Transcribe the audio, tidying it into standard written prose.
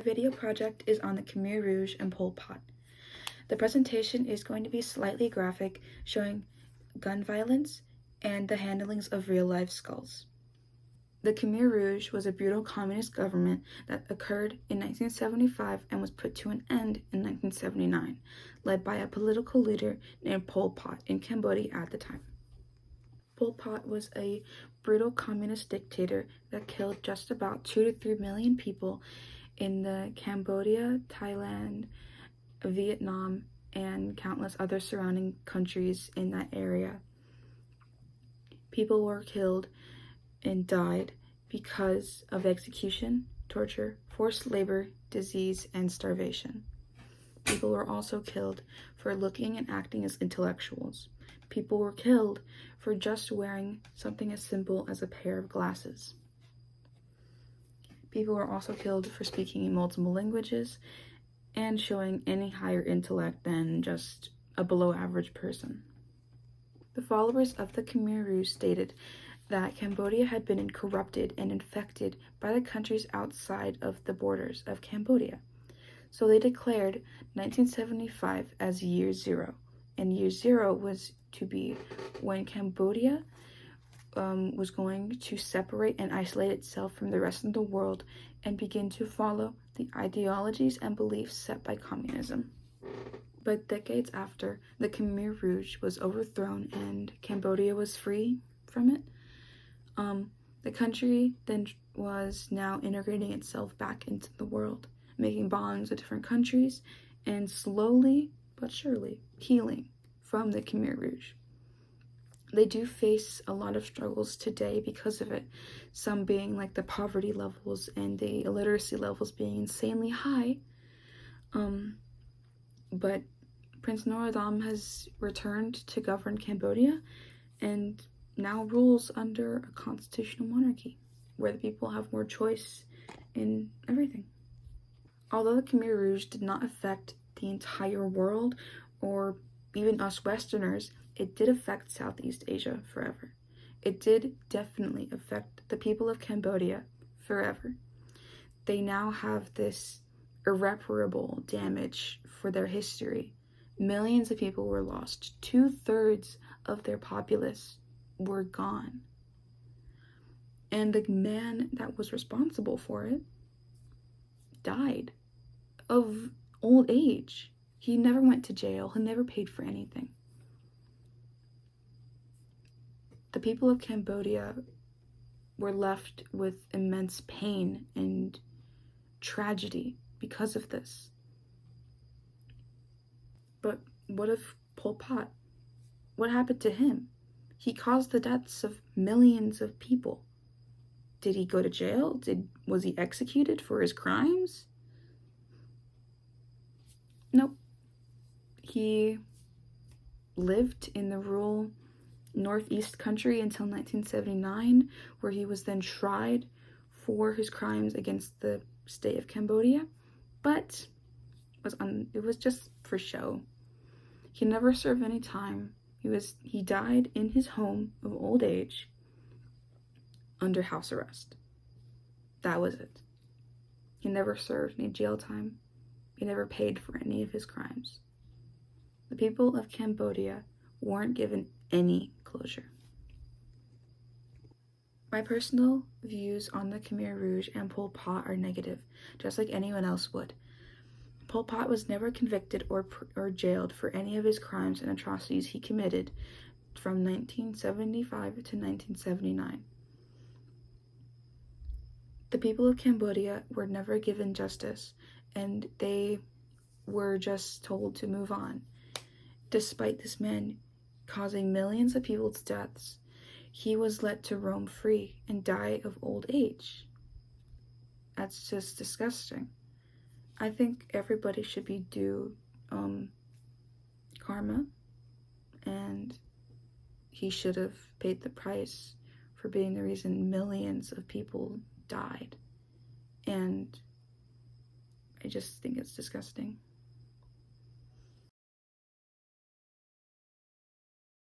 The video project is on the Khmer Rouge and Pol Pot. The presentation is going to be slightly graphic, showing gun violence and the handlings of real-life skulls. The Khmer Rouge was a brutal communist government that occurred in 1975 and was put to an end in 1979, led by a political leader named Pol Pot in Cambodia at the time. Pol Pot was a brutal communist dictator that killed just about 2 to 3 million people in the Cambodia, Thailand, Vietnam, and countless other surrounding countries in that area. People were killed and died because of execution, torture, forced labor, disease, and starvation. People were also killed for looking and acting as intellectuals. People were killed for just wearing something as simple as a pair of glasses. People were also killed for speaking in multiple languages and showing any higher intellect than just a below-average person. The followers of the Khmer Rouge stated that Cambodia had been corrupted and infected by the countries outside of the borders of Cambodia. So they declared 1975 as Year Zero, and Year Zero was to be when Cambodia was going to separate and isolate itself from the rest of the world and begin to follow the ideologies and beliefs set by communism. But decades after, the Khmer Rouge was overthrown and Cambodia was free from it, the country then was now integrating itself back into the world, making bonds with different countries, and slowly but surely healing from the Khmer Rouge. They do face a lot of struggles today because of it, some being like the poverty levels and the illiteracy levels being insanely high. But Prince Norodom has returned to govern Cambodia and now rules under a constitutional monarchy where the people have more choice in everything. Although the Khmer Rouge did not affect the entire world or even us Westerners, it did affect Southeast Asia forever. It did definitely affect the people of Cambodia forever. They now have this irreparable damage for their history. Millions of people were lost. 2/3 of their populace were gone. And the man that was responsible for it died of old age. He never went to jail. He never paid for anything. The people of Cambodia were left with immense pain and tragedy because of this. But what of Pol Pot? What happened to him? He caused the deaths of millions of people. Did he go to jail? Was he executed for his crimes? Nope. He lived in the rural northeast country until 1979, where he was then tried for his crimes against the state of Cambodia, but it was just for show. He never served any time. He died in his home of old age under house arrest. That was it. He never served any jail time. He never paid for any of his crimes. The people of Cambodia weren't given any closure. My personal views on the Khmer Rouge and Pol Pot are negative, just like anyone else would. Pol Pot was never convicted or jailed for any of his crimes and atrocities he committed from 1975 to 1979. The people of Cambodia were never given justice, and they were just told to move on. Despite this man causing millions of people's deaths, he was let to roam free and die of old age. That's just disgusting. I think everybody should be due karma, and he should have paid the price for being the reason millions of people died. And I just think it's disgusting.